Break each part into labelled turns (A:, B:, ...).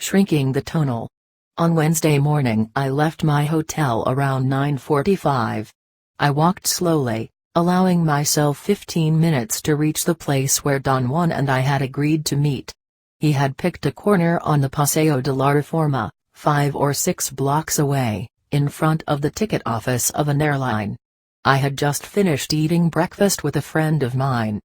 A: shrinking the Tonal. On Wednesday morning I left my hotel around 9:45. I walked slowly, allowing myself 15 minutes to reach the place where Don Juan and I had agreed to meet. He had picked a corner on the Paseo de la Reforma, 5 or 6 blocks away, in front of the ticket office of an airline. I had just finished eating breakfast with a friend of mine.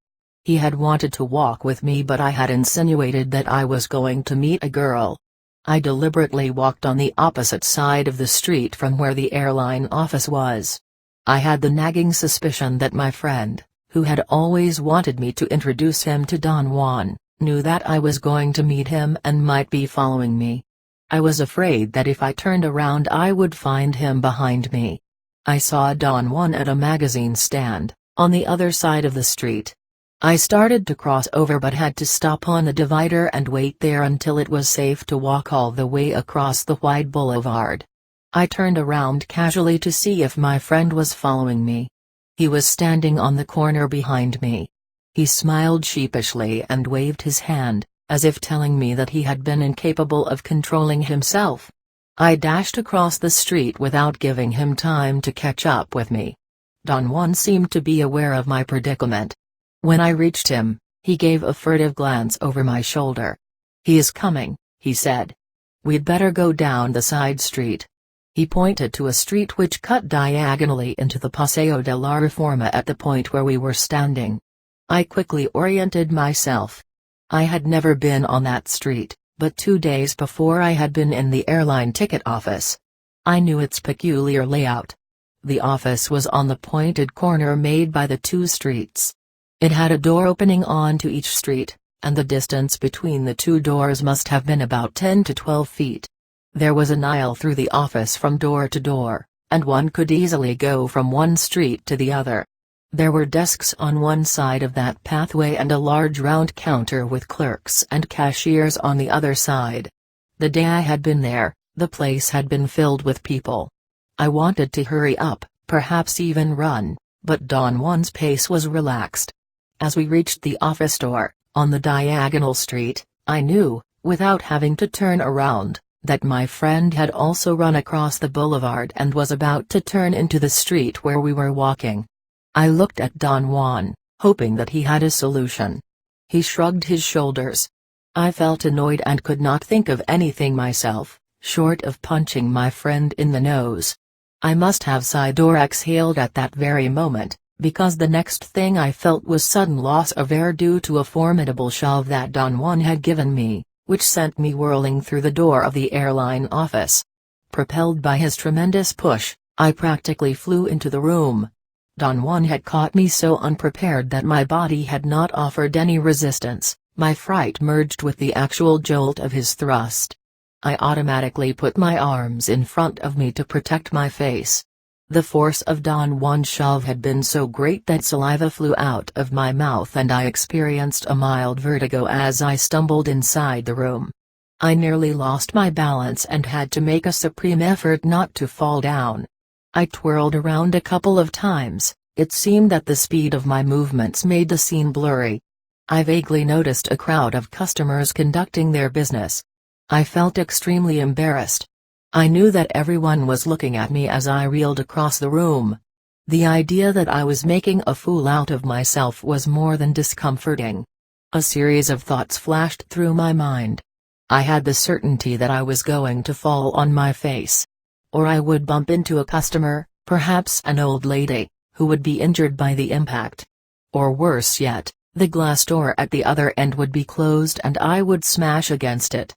A: He had wanted to walk with me, but I had insinuated that I was going to meet a girl. I deliberately walked on the opposite side of the street from where the airline office was. I had the nagging suspicion that my friend, who had always wanted me to introduce him to Don Juan, knew that I was going to meet him and might be following me. I was afraid that if I turned around I would find him behind me. I saw Don Juan at a magazine stand, on the other side of the street. I started to cross over but had to stop on the divider and wait there until it was safe to walk all the way across the wide boulevard. I turned around casually to see if my friend was following me. He was standing on the corner behind me. He smiled sheepishly and waved his hand, as if telling me that he had been incapable of controlling himself. I dashed across the street without giving him time to catch up with me. Don Juan seemed to be aware of my predicament. When I reached him, he gave a furtive glance over my shoulder. "He is coming," he said. "We'd better go down the side street." He pointed to a street which cut diagonally into the Paseo de la Reforma at the point where we were standing. I quickly oriented myself. I had never been on that street, but 2 days before I had been in the airline ticket office. I knew its peculiar layout. The office was on the pointed corner made by the 2 streets. It had a door opening onto each street, and the distance between the 2 doors must have been about 10 to 12 feet. There was an aisle through the office from door to door, and one could easily go from one street to the other. There were desks on one side of that pathway and a large round counter with clerks and cashiers on the other side. The day I had been there, the place had been filled with people. I wanted to hurry up, perhaps even run, but Don Juan's pace was relaxed. As we reached the office door, on the diagonal street, I knew, without having to turn around, that my friend had also run across the boulevard and was about to turn into the street where we were walking. I looked at Don Juan, hoping that he had a solution. He shrugged his shoulders. I felt annoyed and could not think of anything myself, short of punching my friend in the nose. I must have sighed or exhaled at that very moment, because the next thing I felt was sudden loss of air due to a formidable shove that Don Juan had given me, which sent me whirling through the door of the airline office. Propelled by his tremendous push, I practically flew into the room. Don Juan had caught me so unprepared that my body had not offered any resistance. My fright merged with the actual jolt of his thrust. I automatically put my arms in front of me to protect my face. The force of Don Juan's shove had been so great that saliva flew out of my mouth and I experienced a mild vertigo as I stumbled inside the room. I nearly lost my balance and had to make a supreme effort not to fall down. I twirled around a couple of times. It seemed that the speed of my movements made the scene blurry. I vaguely noticed a crowd of customers conducting their business. I felt extremely embarrassed. I knew that everyone was looking at me as I reeled across the room. The idea that I was making a fool out of myself was more than discomforting. A series of thoughts flashed through my mind. I had the certainty that I was going to fall on my face. Or I would bump into a customer, perhaps an old lady, who would be injured by the impact. Or worse yet, the glass door at the other end would be closed and I would smash against it.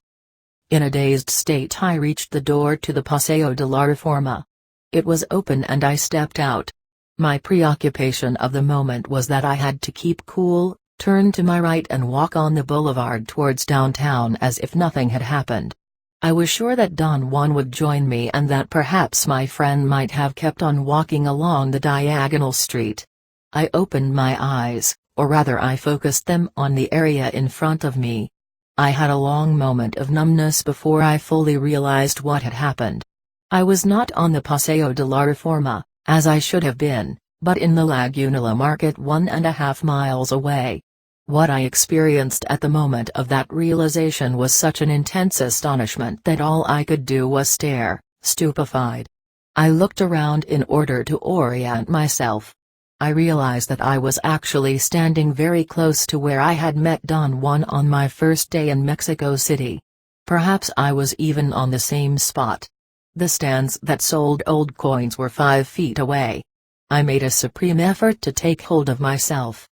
A: In a dazed state I reached the door to the Paseo de la Reforma. It was open and I stepped out. My preoccupation of the moment was that I had to keep cool, turn to my right and walk on the boulevard towards downtown as if nothing had happened. I was sure that Don Juan would join me and that perhaps my friend might have kept on walking along the diagonal street. I opened my eyes, or rather I focused them on the area in front of me. I had a long moment of numbness before I fully realized what had happened. I was not on the Paseo de la Reforma, as I should have been, but in the Lagunilla market 1.5 miles away. What I experienced at the moment of that realization was such an intense astonishment that all I could do was stare, stupefied. I looked around in order to orient myself. I realized that I was actually standing very close to where I had met Don Juan on my first day in Mexico City. Perhaps I was even on the same spot. The stands that sold old coins were 5 feet away. I made a supreme effort to take hold of myself.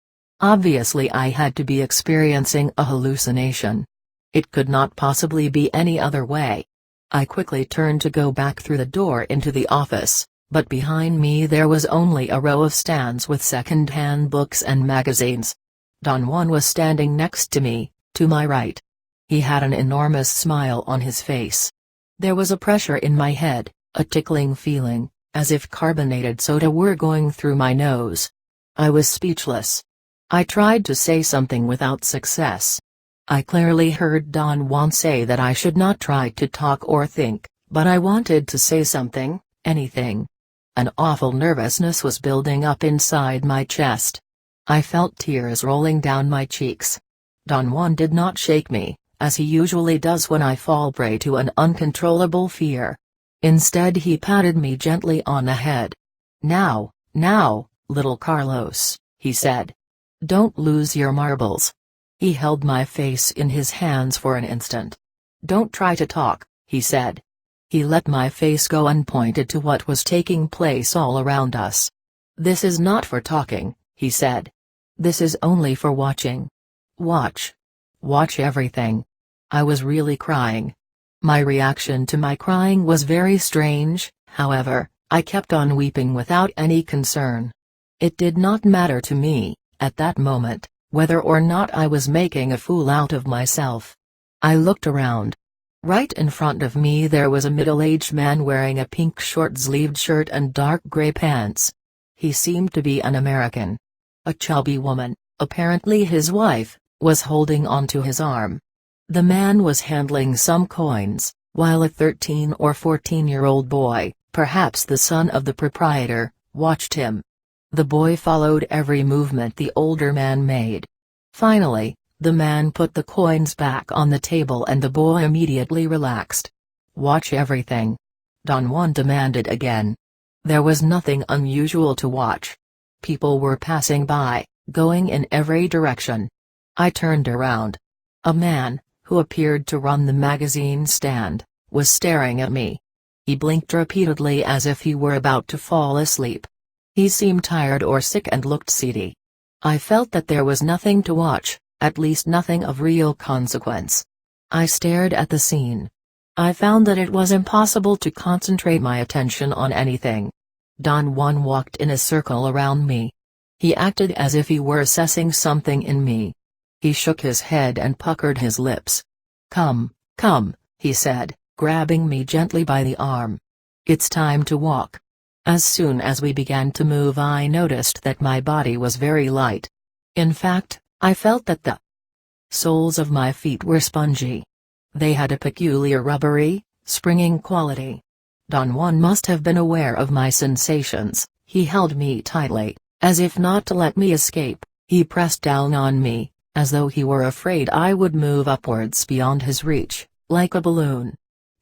A: Obviously I had to be experiencing a hallucination. It could not possibly be any other way. I quickly turned to go back through the door into the office, but behind me there was only a row of stands with second-hand books and magazines. Don Juan was standing next to me, to my right. He had an enormous smile on his face. There was a pressure in my head, a tickling feeling, as if carbonated soda were going through my nose. I was speechless. I tried to say something without success. I clearly heard Don Juan say that I should not try to talk or think, but I wanted to say something, anything. An awful nervousness was building up inside my chest. I felt tears rolling down my cheeks. Don Juan did not shake me, as he usually does when I fall prey to an uncontrollable fear. Instead he patted me gently on the head. Now, little Carlos," he said. "Don't lose your marbles." He held my face in his hands for an instant. "Don't try to talk," he said. He let my face go and pointed to what was taking place all around us. "This is not for talking," he said. "This is only for watching. Watch. Watch everything." I was really crying. My reaction to my crying was very strange, however, I kept on weeping without any concern. It did not matter to me, at that moment, whether or not I was making a fool out of myself. I looked around. Right in front of me there was a middle-aged man wearing a pink short-sleeved shirt and dark gray pants. He seemed to be an American. A chubby woman, apparently his wife, was holding onto his arm. The man was handling some coins, while a 13 or 14-year-old boy, perhaps the son of the proprietor, watched him. The boy followed every movement the older man made. Finally, the man put the coins back on the table and the boy immediately relaxed. "Watch everything," Don Juan demanded again. There was nothing unusual to watch. People were passing by, going in every direction. I turned around. A man, who appeared to run the magazine stand, was staring at me. He blinked repeatedly as if he were about to fall asleep. He seemed tired or sick and looked seedy. I felt that there was nothing to watch, at least nothing of real consequence. I stared at the scene. I found that it was impossible to concentrate my attention on anything. Don Juan walked in a circle around me. He acted as if he were assessing something in me. He shook his head and puckered his lips. Come," he said, grabbing me gently by the arm. "It's time to walk." As soon as we began to move I noticed that my body was very light. In fact, I felt that the soles of my feet were spongy. They had a peculiar rubbery, springing quality. Don Juan must have been aware of my sensations. He held me tightly, as if not to let me escape. He pressed down on me, as though he were afraid I would move upwards beyond his reach, like a balloon.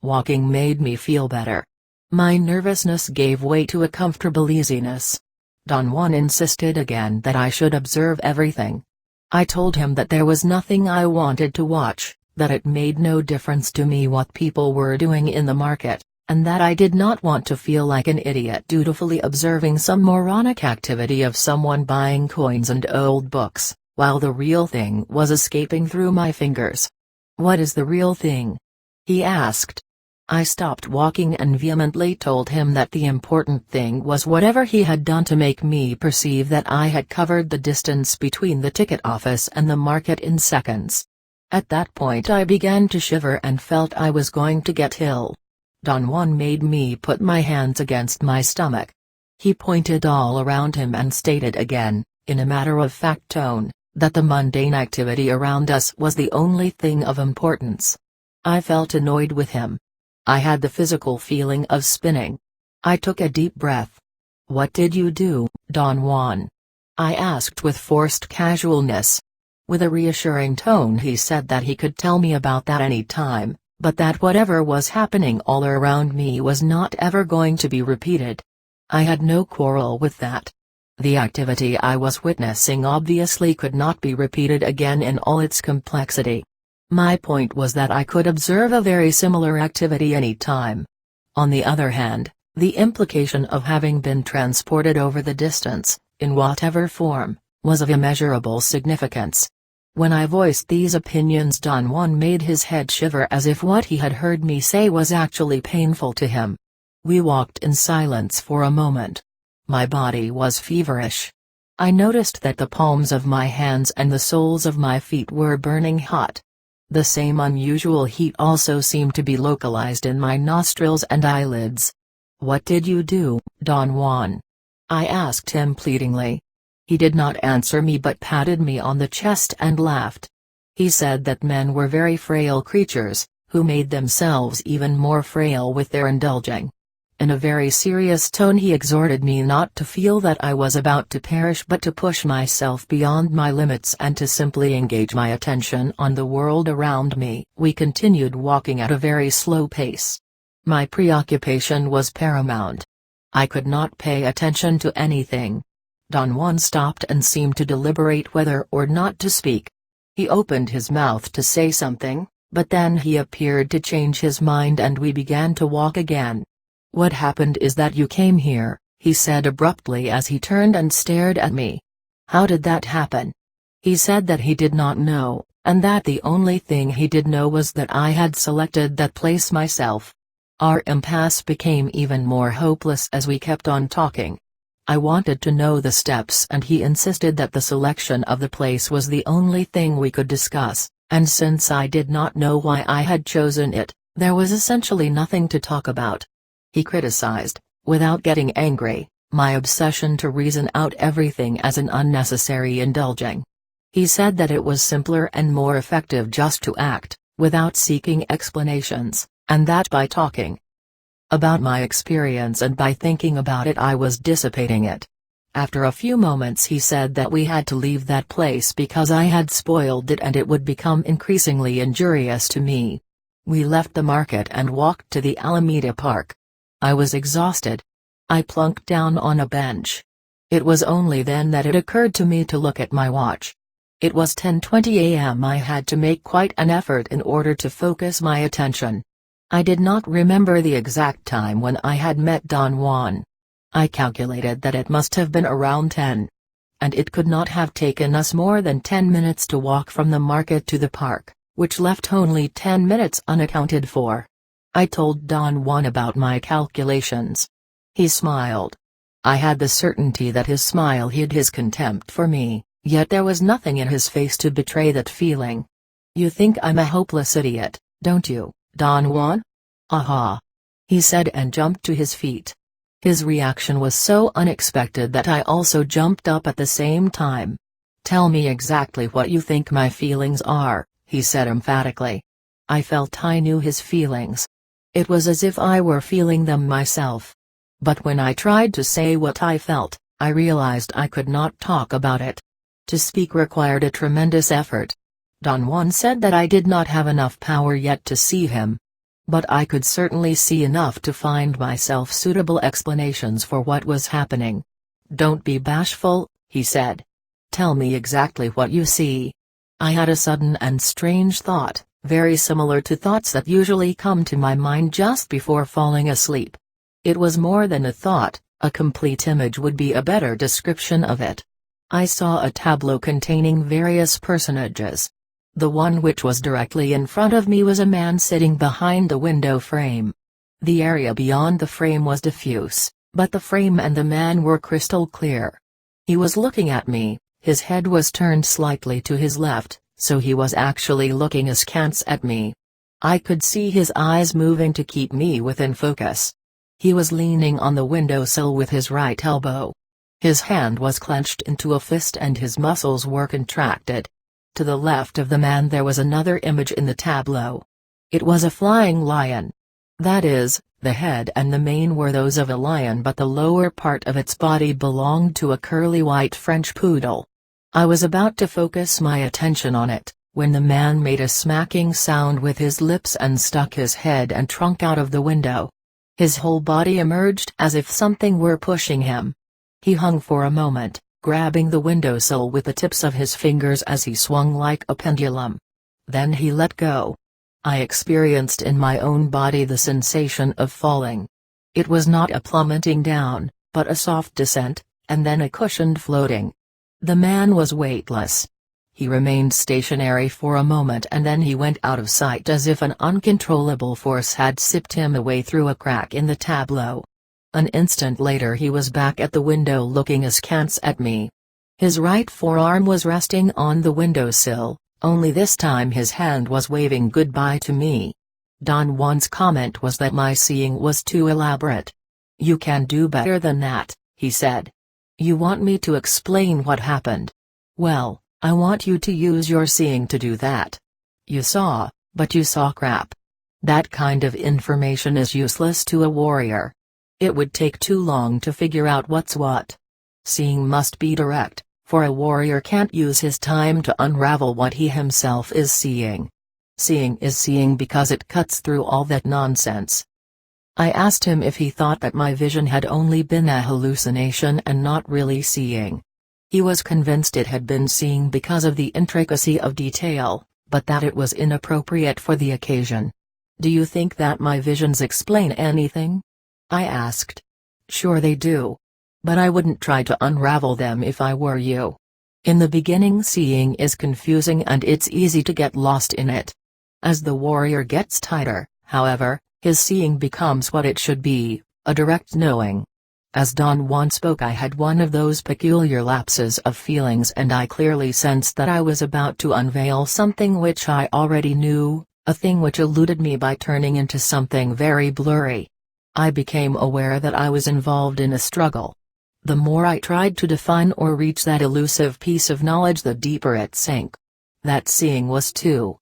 A: Walking made me feel better. My nervousness gave way to a comfortable easiness. Don Juan insisted again that I should observe everything. I told him that there was nothing I wanted to watch, that it made no difference to me what people were doing in the market, and that I did not want to feel like an idiot dutifully observing some moronic activity of someone buying coins and old books, while the real thing was escaping through my fingers. "What is the real thing?" he asked. I stopped walking and vehemently told him that the important thing was whatever he had done to make me perceive that I had covered the distance between the ticket office and the market in seconds. At that point I began to shiver and felt I was going to get ill. Don Juan made me put my hands against my stomach. He pointed all around him and stated again, in a matter-of-fact tone, that the mundane activity around us was the only thing of importance. I felt annoyed with him. I had the physical feeling of spinning. I took a deep breath. "What did you do, Don Juan?" I asked with forced casualness. With a reassuring tone he said that he could tell me about that any time, but that whatever was happening all around me was not ever going to be repeated. I had no quarrel with that. The activity I was witnessing obviously could not be repeated again in all its complexity. My point was that I could observe a very similar activity any time. On the other hand, the implication of having been transported over the distance, in whatever form, was of immeasurable significance. When I voiced these opinions, Don Juan made his head shiver as if what he had heard me say was actually painful to him. We walked in silence for a moment. My body was feverish. I noticed that the palms of my hands and the soles of my feet were burning hot. The same unusual heat also seemed to be localized in my nostrils and eyelids. "What did you do, Don Juan?" I asked him pleadingly. He did not answer me but patted me on the chest and laughed. He said that men were very frail creatures, who made themselves even more frail with their indulging. In a very serious tone he exhorted me not to feel that I was about to perish but to push myself beyond my limits and to simply engage my attention on the world around me. We continued walking at a very slow pace. My preoccupation was paramount. I could not pay attention to anything. Don Juan stopped and seemed to deliberate whether or not to speak. He opened his mouth to say something, but then he appeared to change his mind and we began to walk again. "What happened is that you came here," he said abruptly as he turned and stared at me. "How did that happen?" He said that he did not know, and that the only thing he did know was that I had selected that place myself. Our impasse became even more hopeless as we kept on talking. I wanted to know the steps and he insisted that the selection of the place was the only thing we could discuss, and since I did not know why I had chosen it, there was essentially nothing to talk about. He criticized, without getting angry, my obsession to reason out everything as an unnecessary indulging. He said that it was simpler and more effective just to act, without seeking explanations, and that by talking about my experience and by thinking about it I was dissipating it. After a few moments he said that we had to leave that place because I had spoiled it and it would become increasingly injurious to me. We left the market and walked to the Alameda Park. I was exhausted. I plunked down on a bench. It was only then that it occurred to me to look at my watch. It was 10:20 a.m. I had to make quite an effort in order to focus my attention. I did not remember the exact time when I had met Don Juan. I calculated that it must have been around 10. And it could not have taken us more than 10 minutes to walk from the market to the park, which left only 10 minutes unaccounted for. I told Don Juan about my calculations. He smiled. I had the certainty that his smile hid his contempt for me, yet there was nothing in his face to betray that feeling. "You think I'm a hopeless idiot, don't you, Don Juan?" "Aha!" he said and jumped to his feet. His reaction was so unexpected that I also jumped up at the same time. "Tell me exactly what you think my feelings are," he said emphatically. I felt I knew his feelings. It was as if I were feeling them myself. But when I tried to say what I felt, I realized I could not talk about it. To speak required a tremendous effort. Don Juan said that I did not have enough power yet to see him. But I could certainly see enough to find myself suitable explanations for what was happening. "Don't be bashful," he said. "Tell me exactly what you see." I had a sudden and strange thought, very similar to thoughts that usually come to my mind just before falling asleep. It was more than a thought, a complete image would be a better description of it. I saw a tableau containing various personages. The one which was directly in front of me was a man sitting behind the window frame. The area beyond the frame was diffuse, but the frame and the man were crystal clear. He was looking at me, his head was turned slightly to his left, so he was actually looking askance at me. I could see his eyes moving to keep me within focus. He was leaning on the windowsill with his right elbow. His hand was clenched into a fist and his muscles were contracted. To the left of the man there was another image in the tableau. It was a flying lion. That is, the head and the mane were those of a lion but the lower part of its body belonged to a curly white French poodle. I was about to focus my attention on it, when the man made a smacking sound with his lips and stuck his head and trunk out of the window. His whole body emerged as if something were pushing him. He hung for a moment, grabbing the windowsill with the tips of his fingers as he swung like a pendulum. Then he let go. I experienced in my own body the sensation of falling. It was not a plummeting down, but a soft descent, and then a cushioned floating. The man was weightless. He remained stationary for a moment and then he went out of sight as if an uncontrollable force had sipped him away through a crack in the tableau. An instant later he was back at the window looking askance at me. His right forearm was resting on the windowsill, only this time his hand was waving goodbye to me. Don Juan's comment was that my seeing was too elaborate. "You can do better than that," he said. "You want me to explain what happened? Well, I want you to use your seeing to do that. You saw, but you saw crap. That kind of information is useless to a warrior. It would take too long to figure out what's what. Seeing must be direct, for a warrior can't use his time to unravel what he himself is seeing. Seeing is seeing because it cuts through all that nonsense." I asked him if he thought that my vision had only been a hallucination and not really seeing. He was convinced it had been seeing because of the intricacy of detail, but that it was inappropriate for the occasion. "Do you think that my visions explain anything?" I asked. "Sure they do. But I wouldn't try to unravel them if I were you. In the beginning seeing is confusing and it's easy to get lost in it. As the warrior gets tighter, however, his seeing becomes what it should be, a direct knowing." As Don Juan spoke I had one of those peculiar lapses of feelings and I clearly sensed that I was about to unveil something which I already knew, a thing which eluded me by turning into something very blurry. I became aware that I was involved in a struggle. The more I tried to define or reach that elusive piece of knowledge the deeper it sank. That seeing was too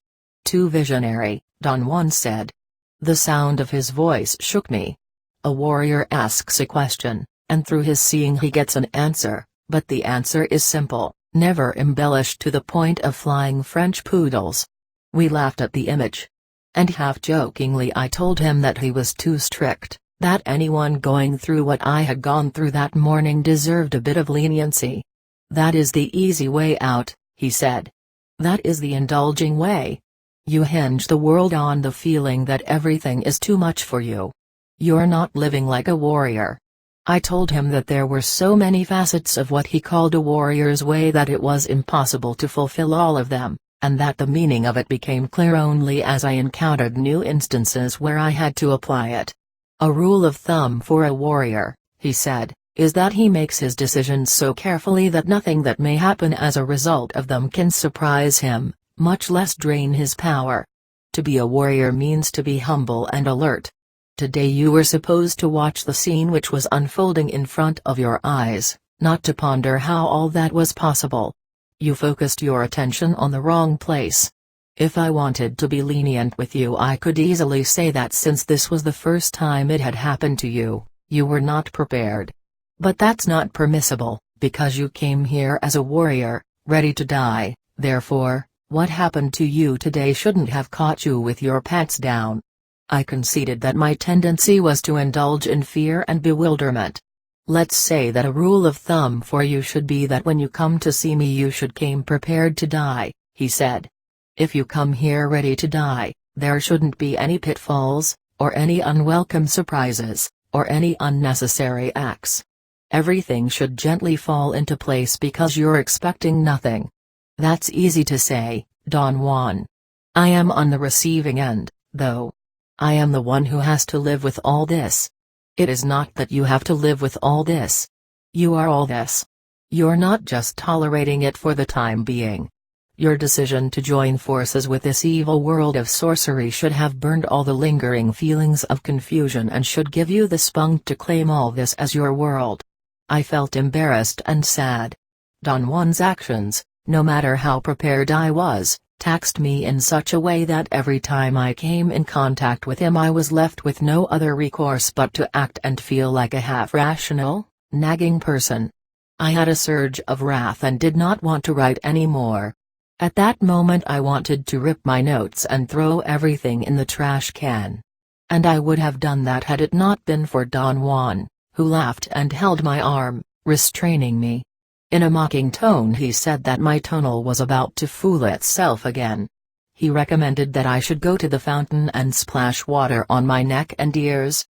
A: visionary, Don Juan said. The sound of his voice shook me. A warrior asks a question, and through his seeing he gets an answer, but the answer is simple, never embellished to the point of flying French poodles. We laughed at the image. And half-jokingly I told him that he was too strict, that anyone going through what I had gone through that morning deserved a bit of leniency. "That is the easy way out," he said. "That is the indulging way. You hinge the world on the feeling that everything is too much for you. You're not living like a warrior." I told him that there were so many facets of what he called a warrior's way that it was impossible to fulfill all of them, and that the meaning of it became clear only as I encountered new instances where I had to apply it. "A rule of thumb for a warrior," he said, "is that he makes his decisions so carefully that nothing that may happen as a result of them can surprise him, much less drain his power. To be a warrior means to be humble and alert. Today you were supposed to watch the scene which was unfolding in front of your eyes, not to ponder how all that was possible. You focused your attention on the wrong place. If I wanted to be lenient with you I could easily say that since this was the first time it had happened to you, you were not prepared. But that's not permissible, because you came here as a warrior, ready to die, therefore, what happened to you today shouldn't have caught you with your pants down." I conceded that my tendency was to indulge in fear and bewilderment. "Let's say that a rule of thumb for you should be that when you come to see me you should come prepared to die," he said. "If you come here ready to die, there shouldn't be any pitfalls, or any unwelcome surprises, or any unnecessary acts. Everything should gently fall into place because you're expecting nothing." That's easy to say, Don Juan. I am on the receiving end, though. I am the one who has to live with all this. It is not that you have to live with all this. You are all this. You're not just tolerating it for the time being. Your decision to join forces with this evil world of sorcery should have burned all the lingering feelings of confusion and should give you the spunk to claim all this as your world. I felt embarrassed and sad. Don Juan's actions, no matter how prepared I was, taxed me in such a way that every time I came in contact with him I was left with no other recourse but to act and feel like a half-rational, nagging person. I had a surge of wrath and did not want to write anymore. At that moment I wanted to rip my notes and throw everything in the trash can. And I would have done that had it not been for Don Juan, who laughed and held my arm, restraining me. In a mocking tone he said that my tonal was about to fool itself again. He recommended that I should go to the fountain and splash water on my neck and ears.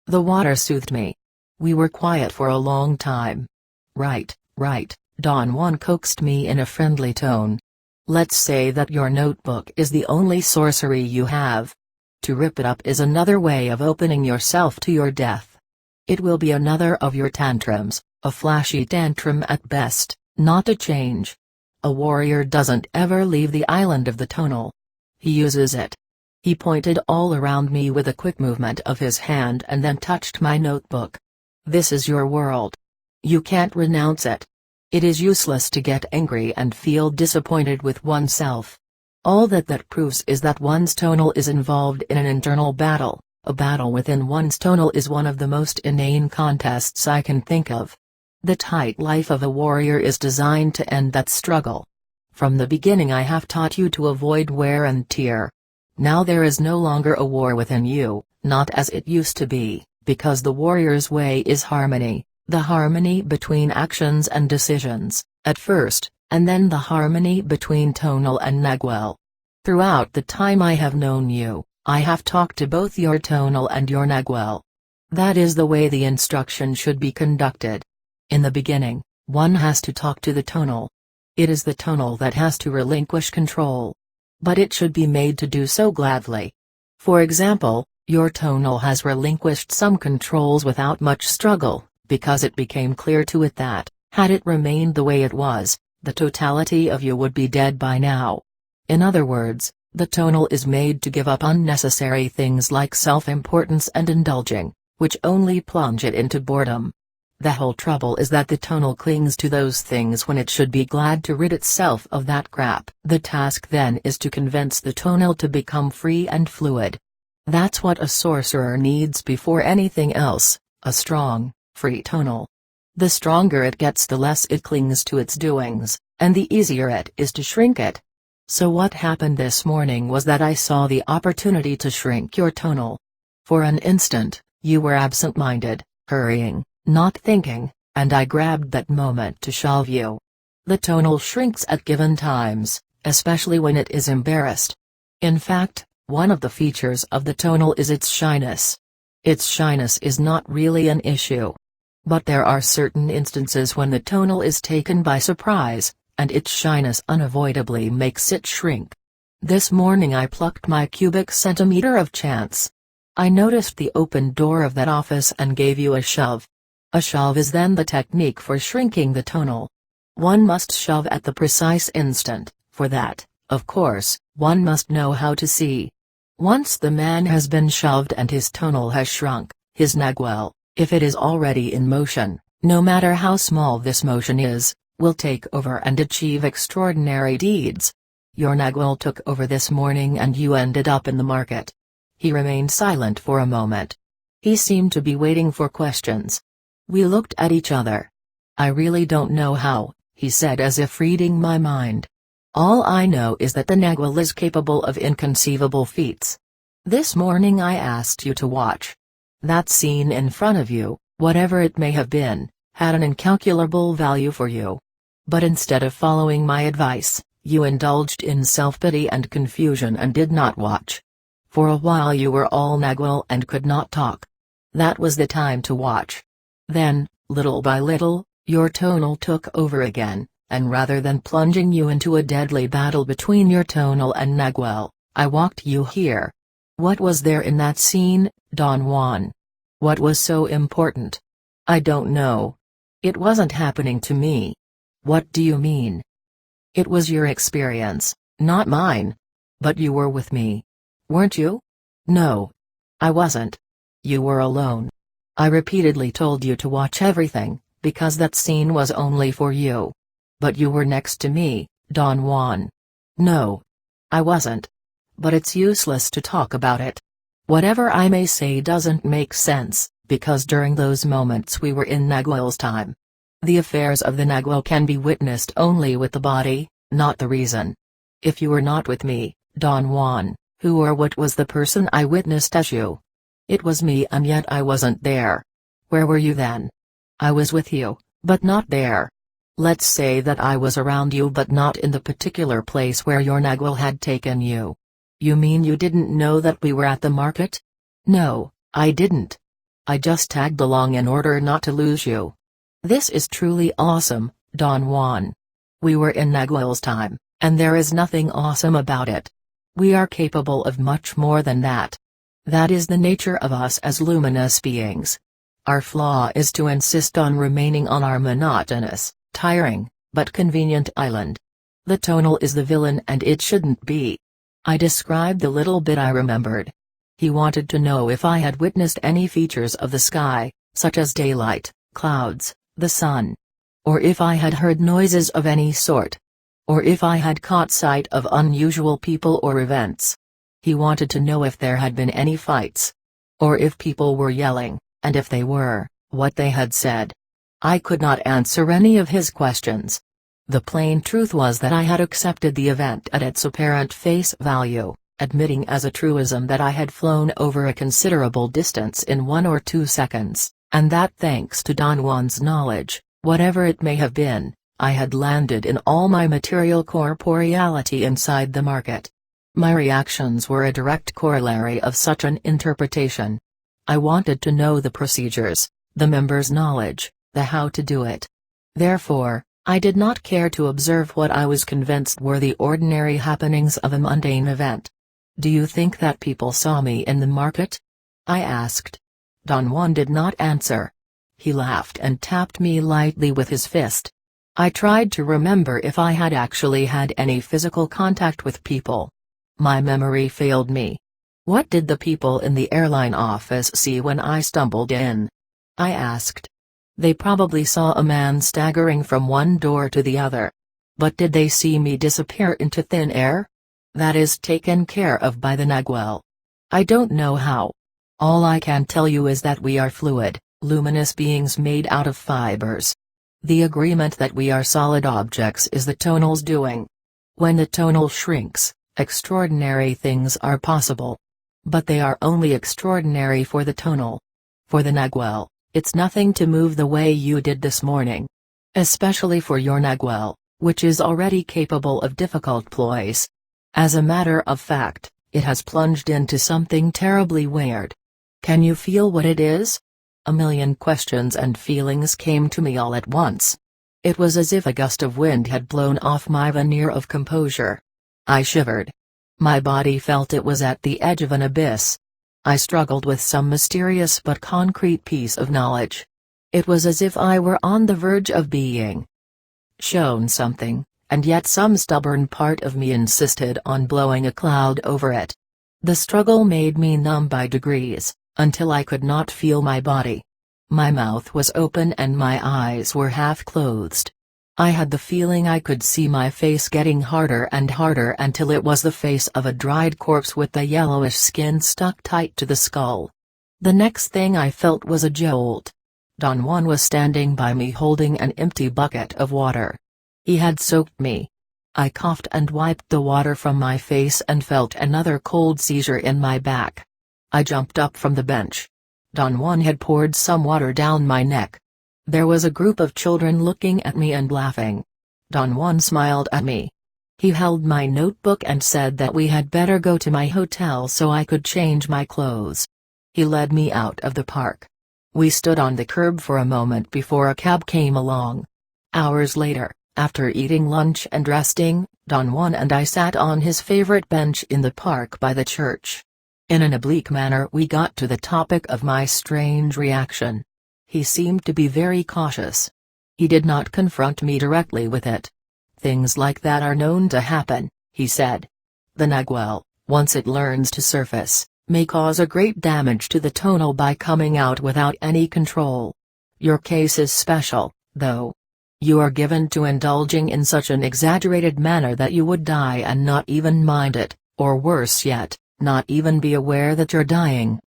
A: The water soothed me. We were quiet for a long time. Right, Don Juan coaxed me in a friendly tone. Let's say that your notebook is the only sorcery you have. To rip it up is another way of opening yourself to your death. It will be another of your tantrums, a flashy tantrum at best, not a change. A warrior doesn't ever leave the island of the tonal. He uses it. He pointed all around me with a quick movement of his hand and then touched my notebook. This is your world. You can't renounce it. It is useless to get angry and feel disappointed with oneself. All that proves is that one's tonal is involved in an internal battle. A battle within one's tonal is one of the most inane contests I can think of. The tight life of a warrior is designed to end that struggle. From the beginning I have taught you to avoid wear and tear. Now there is no longer a war within you, not as it used to be, because the warrior's way is harmony, the harmony between actions and decisions, at first, and then the harmony between tonal and nagual. Throughout the time I have known you, I have talked to both your tonal and your nagual. That is the way the instruction should be conducted. In the beginning, one has to talk to the tonal. It is the tonal that has to relinquish control. But it should be made to do so gladly. For example, your tonal has relinquished some controls without much struggle, because it became clear to it that, had it remained the way it was, the totality of you would be dead by now. In other words, the tonal is made to give up unnecessary things like self-importance and indulging, which only plunge it into boredom. The whole trouble is that the tonal clings to those things when it should be glad to rid itself of that crap. The task then is to convince the tonal to become free and fluid. That's what a sorcerer needs before anything else, a strong, free tonal. The stronger it gets, the less it clings to its doings, and the easier it is to shrink it. So what happened this morning was that I saw the opportunity to shrink your tonal. For an instant, you were absent-minded, hurrying, not thinking, and I grabbed that moment to shove you. The tonal shrinks at given times, especially when it is embarrassed. In fact, one of the features of the tonal is its shyness. Its shyness is not really an issue. But there are certain instances when the tonal is taken by surprise, and its shyness unavoidably makes it shrink. This morning I plucked my cubic centimeter of chance. I noticed the open door of that office and gave you a shove. A shove is then the technique for shrinking the tonal. One must shove at the precise instant. For that, of course, one must know how to see. Once the man has been shoved and his tonal has shrunk, his nagual, if it is already in motion, no matter how small this motion is, will take over and achieve extraordinary deeds. Your nagual took over this morning and you ended up in the market. He remained silent for a moment. He seemed to be waiting for questions. We looked at each other. I really don't know how, he said as if reading my mind. All I know is that the nagual is capable of inconceivable feats. This morning I asked you to watch. That scene in front of you, whatever it may have been, had an incalculable value for you. But instead of following my advice, you indulged in self-pity and confusion and did not watch. For a while you were all nagual and could not talk. That was the time to watch. Then, little by little, your tonal took over again, and rather than plunging you into a deadly battle between your tonal and nagual, I walked you here. What was there in that scene, Don Juan? What was so important? I don't know. It wasn't happening to me. What do you mean? It was your experience, not mine. But you were with me. Weren't you? No. I wasn't. You were alone. I repeatedly told you to watch everything, because that scene was only for you. But you were next to me, Don Juan. No. I wasn't. But it's useless to talk about it. Whatever I may say doesn't make sense, because during those moments we were in nagual's time. The affairs of the nagual can be witnessed only with the body, not the reason. If you were not with me, Don Juan, who or what was the person I witnessed as you? It was me, and yet I wasn't there. Where were you then? I was with you, but not there. Let's say that I was around you but not in the particular place where your nagual had taken you. You mean you didn't know that we were at the market? No, I didn't. I just tagged along in order not to lose you. This is truly awesome, Don Juan. We were in nagual's time, and there is nothing awesome about it. We are capable of much more than that. That is the nature of us as luminous beings. Our flaw is to insist on remaining on our monotonous, tiring, but convenient island. The tonal is the villain and it shouldn't be. I described the little bit I remembered. He wanted to know if I had witnessed any features of the sky, such as daylight, clouds, the sun. Or if I had heard noises of any sort. Or if I had caught sight of unusual people or events. He wanted to know if there had been any fights. Or if people were yelling, and if they were, what they had said. I could not answer any of his questions. The plain truth was that I had accepted the event at its apparent face value, admitting as a truism that I had flown over a considerable distance in 1 or 2 seconds, and that thanks to Don Juan's knowledge, whatever it may have been, I had landed in all my material corporeality inside the market. My reactions were a direct corollary of such an interpretation. I wanted to know the procedures, the members' knowledge, the how to do it. Therefore, I did not care to observe what I was convinced were the ordinary happenings of a mundane event. Do you think that people saw me in the market? I asked. Don Juan did not answer. He laughed and tapped me lightly with his fist. I tried to remember if I had actually had any physical contact with people. My memory failed me. What did the people in the airline office see when I stumbled in? I asked. They probably saw a man staggering from one door to the other. But did they see me disappear into thin air? That is taken care of by the nagual. I don't know how. All I can tell you is that we are fluid, luminous beings made out of fibers. The agreement that we are solid objects is the tonal's doing. When the tonal shrinks, extraordinary things are possible. But they are only extraordinary for the tonal. For the nagual, it's nothing to move the way you did this morning. Especially for your nagual, which is already capable of difficult ploys. As a matter of fact, it has plunged into something terribly weird. Can you feel what it is? A million questions and feelings came to me all at once. It was as if a gust of wind had blown off my veneer of composure. I shivered. My body felt it was at the edge of an abyss. I struggled with some mysterious but concrete piece of knowledge. It was as if I were on the verge of being shown something, and yet some stubborn part of me insisted on blowing a cloud over it. The struggle made me numb by degrees, until I could not feel my body. My mouth was open and my eyes were half closed. I had the feeling I could see my face getting harder and harder until it was the face of a dried corpse with the yellowish skin stuck tight to the skull. The next thing I felt was a jolt. Don Juan was standing by me holding an empty bucket of water. He had soaked me. I coughed and wiped the water from my face and felt another cold seizure in my back. I jumped up from the bench. Don Juan had poured some water down my neck. There was a group of children looking at me and laughing. Don Juan smiled at me. He held my notebook and said that we had better go to my hotel so I could change my clothes. He led me out of the park. We stood on the curb for a moment before a cab came along. Hours later, after eating lunch and resting, Don Juan and I sat on his favorite bench in the park by the church. In an oblique manner we got to the topic of my strange reaction. He seemed to be very cautious. He did not confront me directly with it. Things like that are known to happen, he said. The nagual, once it learns to surface, may cause a great damage to the tonal by coming out without any control. Your case is special, though. You are given to indulging in such an exaggerated manner that you would die and not even mind it, or worse yet, not even be aware that you're dying.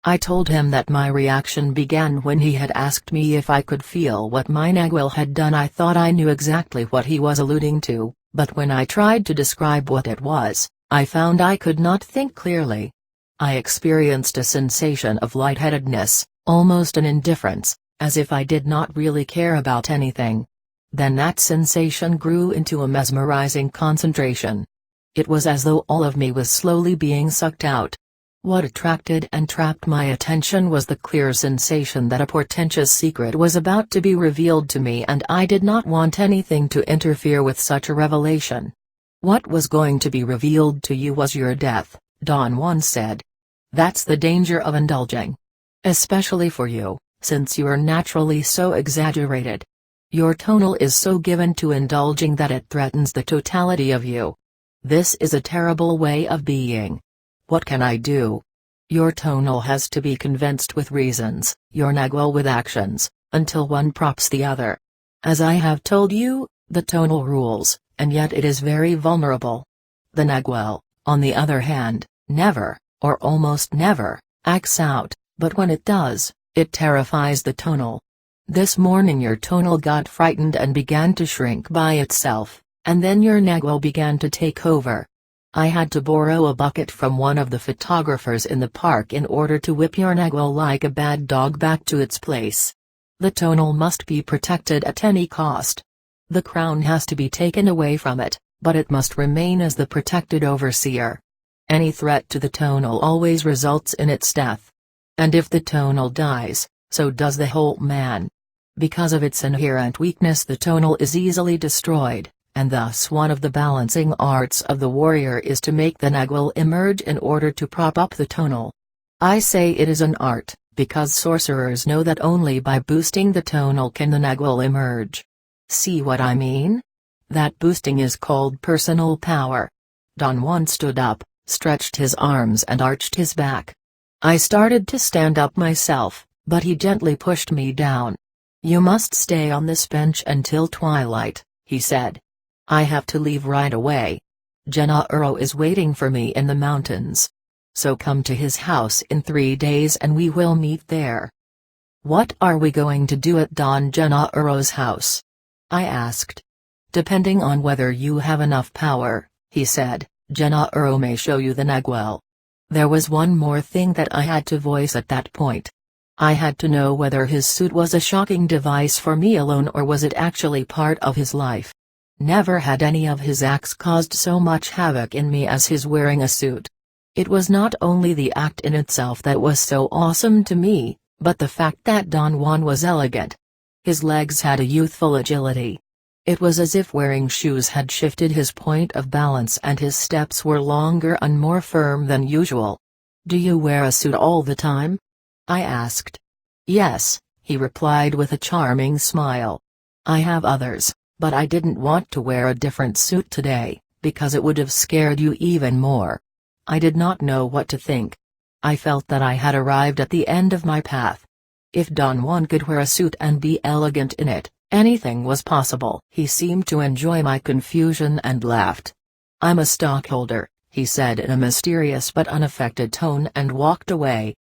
A: I told him that my reaction began when he had asked me if I could feel what my nagual had done. I thought I knew exactly what he was alluding to, but when I tried to describe what it was, I found I could not think clearly. I experienced a sensation of lightheadedness, almost an indifference, as if I did not really care about anything. Then that sensation grew into a mesmerizing concentration. It was as though all of me was slowly being sucked out. What attracted and trapped my attention was the clear sensation that a portentous secret was about to be revealed to me, and I did not want anything to interfere with such a revelation. "What was going to be revealed to you was your death," Don Juan said. "That's the danger of indulging. Especially for you, since you are naturally so exaggerated. Your tonal is so given to indulging that it threatens the totality of you. This is a terrible way of being. What can I do? Your tonal has to be convinced with reasons, your nagual with actions, until one props the other. As I have told you, the tonal rules, and yet it is very vulnerable. The nagual, on the other hand, never, or almost never, acts out, but when it does, it terrifies the tonal. This morning your tonal got frightened and began to shrink by itself, and then your nagual began to take over. I had to borrow a bucket from one of the photographers in the park in order to whip your nagual like a bad dog back to its place. The tonal must be protected at any cost. The crown has to be taken away from it, but it must remain as the protected overseer. Any threat to the tonal always results in its death. And if the tonal dies, so does the whole man. Because of its inherent weakness, the tonal is easily destroyed. And thus one of the balancing arts of the warrior is to make the nagual emerge in order to prop up the tonal. I say it is an art, because sorcerers know that only by boosting the tonal can the nagual emerge. See what I mean? That boosting is called personal power. Don Juan stood up, stretched his arms and arched his back. I started to stand up myself, but he gently pushed me down. "You must stay on this bench until twilight," he said. "I have to leave right away. Gennaro is waiting for me in the mountains. So come to his house in 3 days and we will meet there." "What are we going to do at Don Gennaro's house?" I asked. "Depending on whether you have enough power," he said, "Gennaro may show you the nagual." There was one more thing that I had to voice at that point. I had to know whether his suit was a shocking device for me alone or was it actually part of his life. Never had any of his acts caused so much havoc in me as his wearing a suit. It was not only the act in itself that was so awesome to me, but the fact that Don Juan was elegant. His legs had a youthful agility. It was as if wearing shoes had shifted his point of balance and his steps were longer and more firm than usual. "Do you wear a suit all the time?" I asked. "Yes," he replied with a charming smile. "I have others. But I didn't want to wear a different suit today, because it would have scared you even more." I did not know what to think. I felt that I had arrived at the end of my path. If Don Juan could wear a suit and be elegant in it, anything was possible. He seemed to enjoy my confusion and laughed. "I'm a stockholder," he said in a mysterious but unaffected tone and walked away.